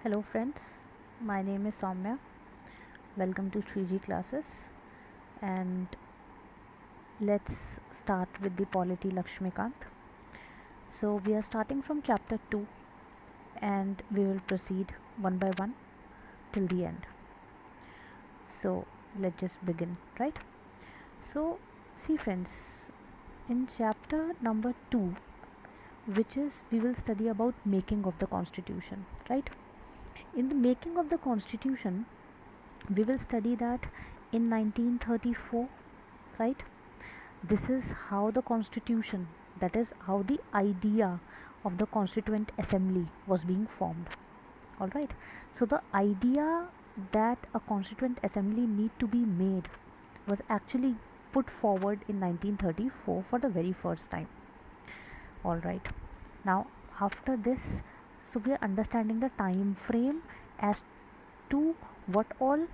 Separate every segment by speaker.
Speaker 1: Hello friends, my name is Soumya. Welcome to 3G classes, and let's start with the polity Lakshmikant. So we are starting from chapter 2 and we will proceed one by one till the end. So let's just begin, right? So see friends, in chapter number 2, which is we will study about making of the constitution, right? In the making of the constitution, we will study that in 1934, right? This is how the constitution, that is how the idea of the constituent assembly was being formed. All right, so the idea that a constituent assembly need to be made was actually put forward in 1934 for the very first time. All right, now after this, so we are understanding the time frame as to what all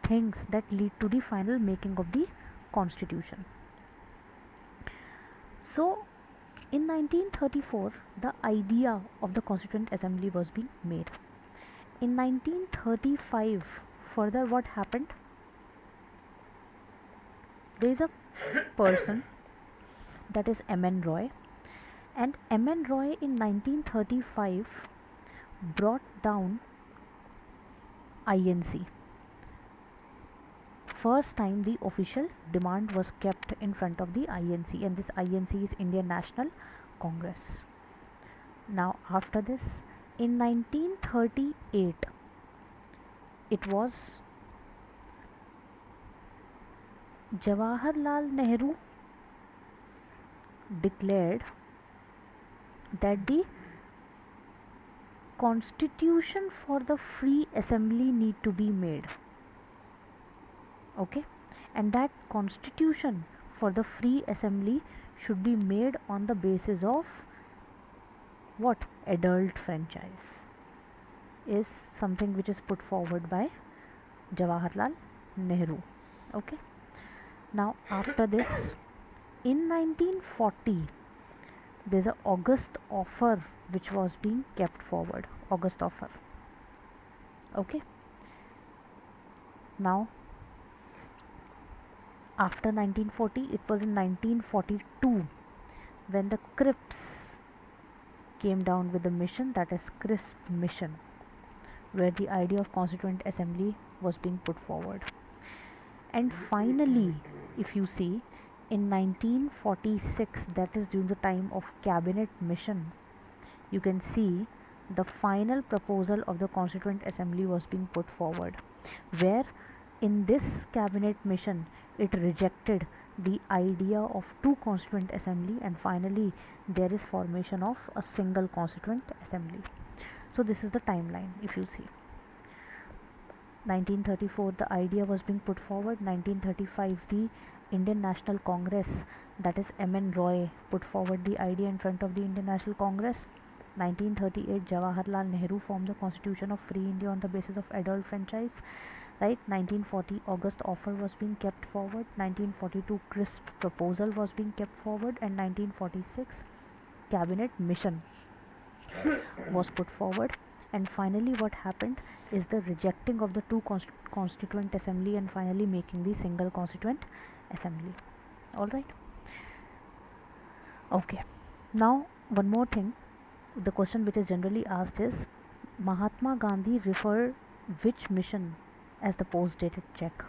Speaker 1: things that lead to the final making of the constitution. So in 1934, the idea of the Constituent Assembly was being made. In 1935, further what happened? There is a person, that is M.N. Roy, and M.N. Roy in 1935 brought down INC. First time the official demand was kept in front of the INC, and this INC is Indian National Congress. Now after this, in 1938, it was Jawaharlal Nehru declared that the constitution for the free assembly need to be made. Okay, and that constitution for the free assembly should be made on the basis of what? Adult franchise is something which is put forward by Jawaharlal Nehru. Okay, now after this, in 1940, there's a August offer which was being kept forward. August offer. Okay, now after 1940, it was in 1942 when the Cripps came down with the mission, that is CRISP mission, where the idea of constituent assembly was being put forward. And finally, if you see, in 1946, that is during the time of cabinet mission, you can see the final proposal of the constituent assembly was being put forward, where in this cabinet mission it rejected the idea of two constituent assembly, and finally there is formation of a single constituent assembly. So this is the timeline. If you see, 1934 the idea was being put forward, 1935 the Indian National Congress, that is M.N. Roy, put forward the idea in front of the Indian National Congress. 1938 Jawaharlal Nehru formed the Constitution of Free India on the basis of adult franchise, right? 1940 August offer was being kept forward, 1942 CRISP proposal was being kept forward, and 1946 cabinet mission was put forward. And finally what happened is the rejecting of the two constituent assembly and finally making the single constituent assembly. All right, okay, now one more thing. The question which is generally asked is, Mahatma Gandhi referred which mission as the post dated check?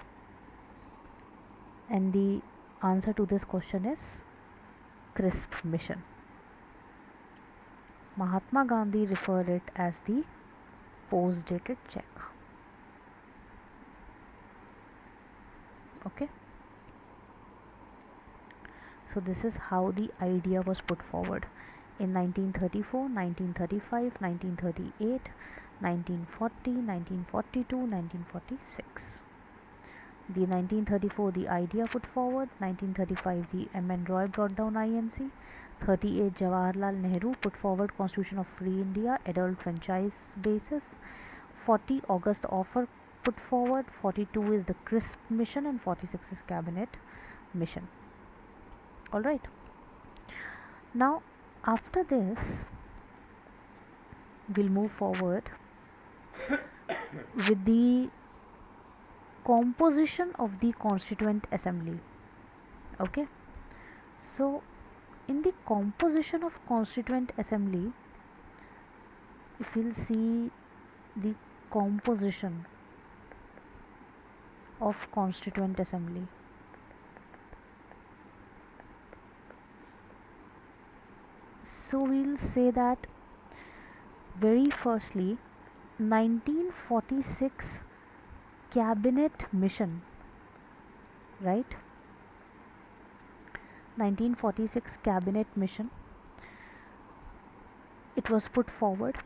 Speaker 1: And the answer to this question is CRISP mission. Mahatma Gandhi referred it as the post dated check. Okay, so this is how the idea was put forward in 1934, 1935, 1938, 1940, 1942, 1946. The 1934 the idea put forward, 1935 the M.N. Roy brought down INC, 38 Jawaharlal Nehru put forward Constitution of Free India adult franchise basis, 40 August offer put forward, 42 is the CRISP mission, and 46 is cabinet mission. All right, now after this we'll move forward with the composition of the Constituent Assembly. Okay, so in the composition of Constituent Assembly, if we'll see the composition of Constituent Assembly, so we'll say that very firstly 1946 cabinet mission, right? 1946 cabinet mission, it was put forward,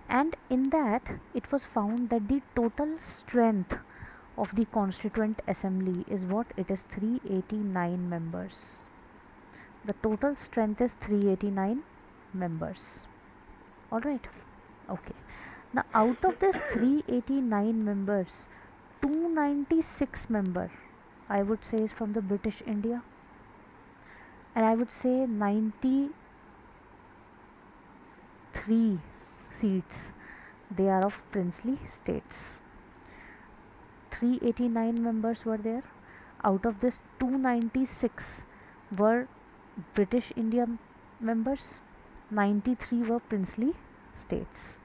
Speaker 1: and in that it was found that the total strength of the Constituent Assembly is what? It is 389 members. The total strength is 389 members. Alright, okay. Now out of this 389 members, 296 member I would say is from the British India, and I would say 93 seats they are of princely states. 389 members were there. Out of this 296 were British India members, 93 were princely states.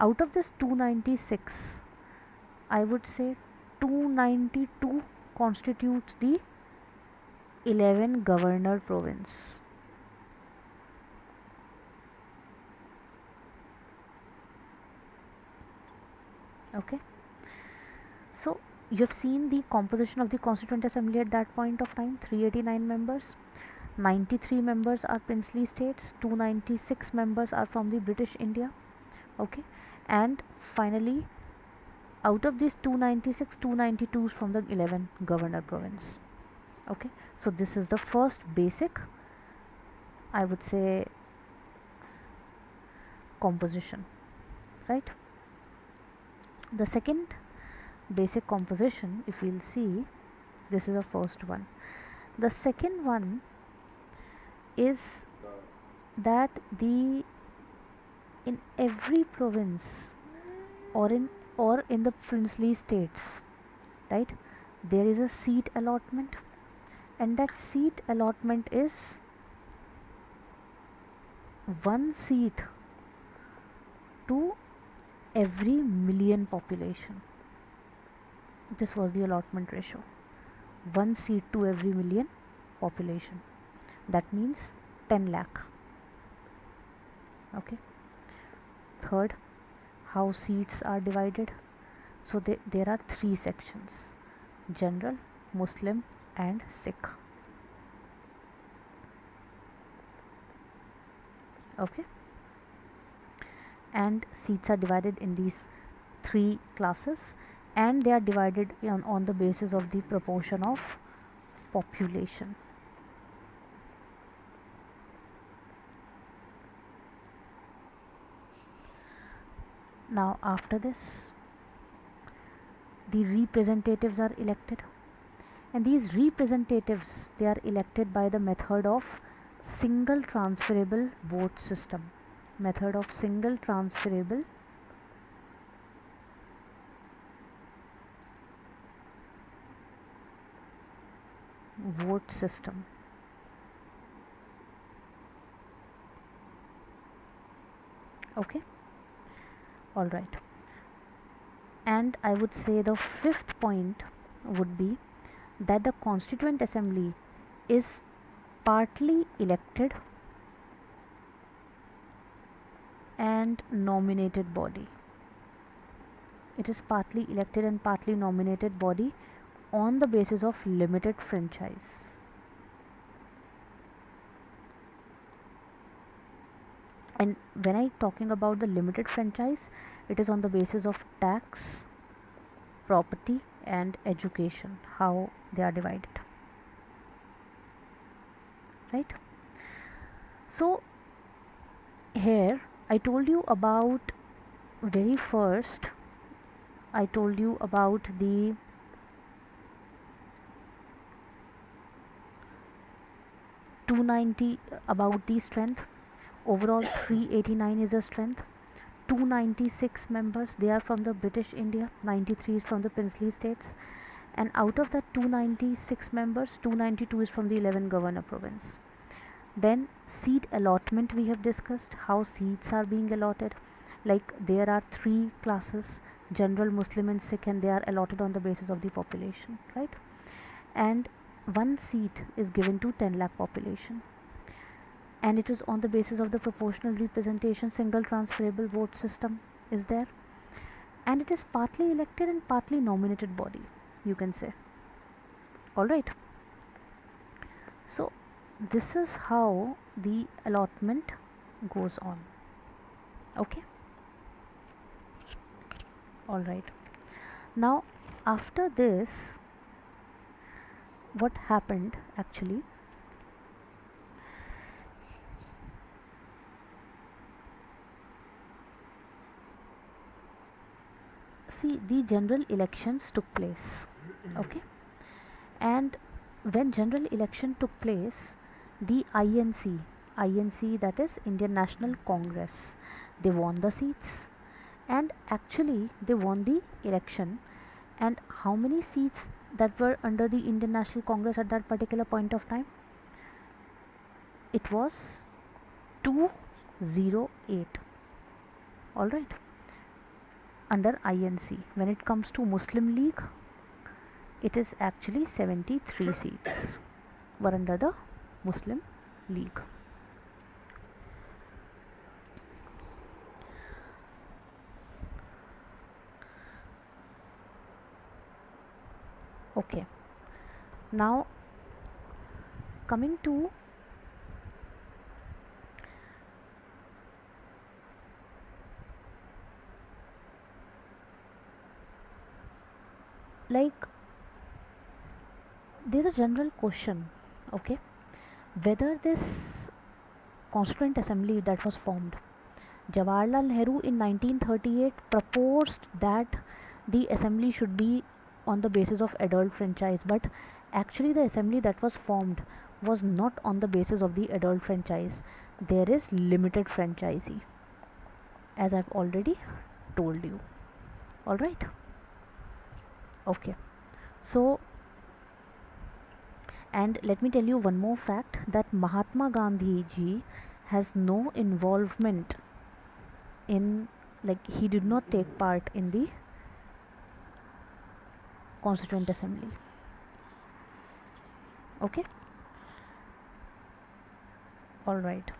Speaker 1: Out of this 296, I would say 292 constitutes the 11 governor province. Okay, so you have seen the composition of the Constituent Assembly at that point of time: 389 members, 93 members are princely states, 296 members are from the British India. Okay, and finally out of these 296, 292 is from the 11 governor province. Okay, so this is the first basic, I would say, composition, right? The second basic composition, if we'll see, this is the first one. The second one is that the in every province or in the princely states, right, there is a seat allotment, and that seat allotment is one seat to every million population. This was the allotment ratio, one seat to every million population. That means 10 lakh. Okay, third, how seats are divided. So there are three sections: general, Muslim and Sikh. Okay, and seats are divided in these three classes, and they are divided on the basis of the proportion of population. Now after this, the representatives are elected, and these representatives, they are elected by the method of single transferable vote system. Method of single transferable vote system. Okay, all right. And I would say the fifth point would be that the Constituent Assembly is partly elected and nominated body. It is partly elected and partly nominated body on the basis of limited franchise. And when I talking about the limited franchise, it is on the basis of tax, property and education, how they are divided, right? So here I told you about, very first I told you about the about the strength. Overall 389 is a strength, 296 members, they are from the British India, 93 is from the Princely States, and out of that 296 members, 292 is from the 11 governor province. Then seat allotment, we have discussed how seats are being allotted. Like there are three classes, general, Muslim and Sikh, and they are allotted on the basis of the population, right? And one seat is given to 10 lakh population, and it is on the basis of the proportional representation. Single transferable vote system is there, and it is partly elected and partly nominated body, you can say. All right, so this is how the allotment goes on. Okay, all right. Now after this, what happened actually, see, the general elections took place. Okay, and when general election took place, the INC, that is Indian National Congress, they won the seats, and actually they won the election. And how many seats that were under the Indian National Congress at that particular point of time? It was 208. All right, under INC. When it comes to Muslim League, it is actually 73 seats were under the Muslim League. Okay, now coming to like there's a general question, okay, whether this Constituent Assembly that was formed, Jawaharlal Nehru in 1938 proposed that the assembly should be on the basis of adult franchise, but actually the assembly that was formed was not on the basis of the adult franchise. There is limited franchisee, as I've already told you. All right, okay, so, and let me tell you one more fact, that Mahatma Gandhi ji has no involvement in, like, he did not take part in the Constituent Assembly. Okay, all right,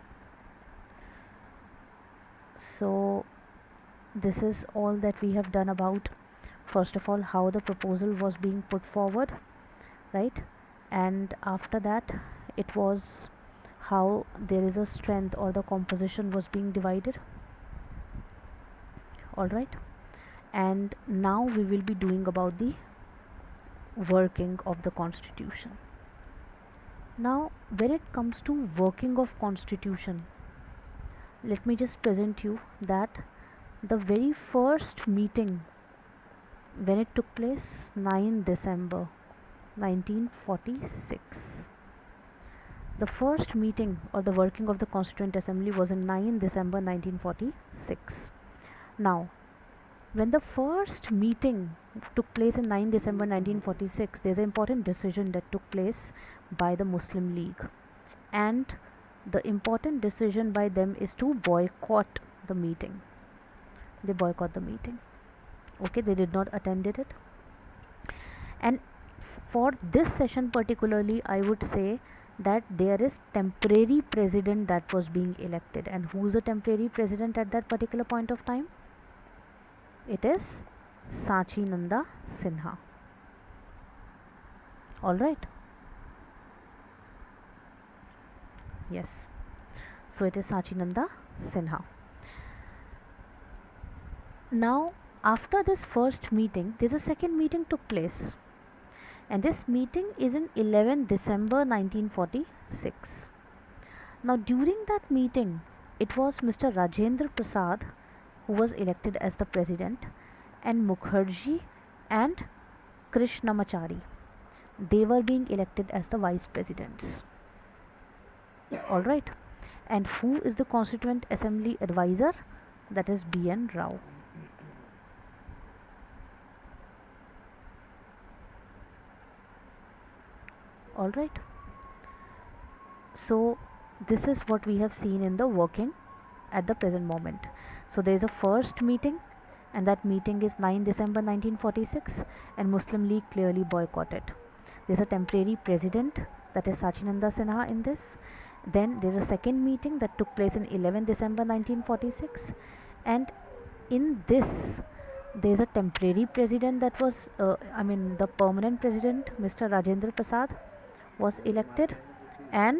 Speaker 1: so this is all that we have done about, first of all, how the proposal was being put forward, right? And after that, it was how there is a strength or the composition was being divided. All right, and now we will be doing about the working of the constitution. Now when it comes to working of constitution, let me just present you that the very first meeting, when it took place, 9 December 1946. The first meeting or the working of the Constituent Assembly was in 9 December 1946. Now when the first meeting took place in 9 December 1946, there's an important decision that took place by the Muslim League, and the important decision by them is to boycott the meeting. They boycott the meeting. Okay, they did not attend it. And for this session particularly, I would say that there is temporary president that was being elected. And who's the temporary president at that particular point of time? It is Sachinanda Sinha. All right, yes, so it is Sachinanda Sinha. Now after this first meeting, there's a second meeting took place, and this meeting is in 11 December 1946. Now during that meeting, it was Mr. Rajendra Prasad who was elected as the president, and Mukherjee and Krishnamachari, they were being elected as the vice presidents. All right, and who is the Constituent Assembly advisor? that is B.N. Rao. Alright, so this is what we have seen in the working at the present moment. So there is a first meeting, and that meeting is 9 December 1946, and Muslim League clearly boycotted. There is a temporary president, that is Sachinanda Sinha in this. Then there is a second meeting that took place in 11 December 1946, and in this there is a temporary president that was the permanent president Mr. Rajendra Prasad was elected, and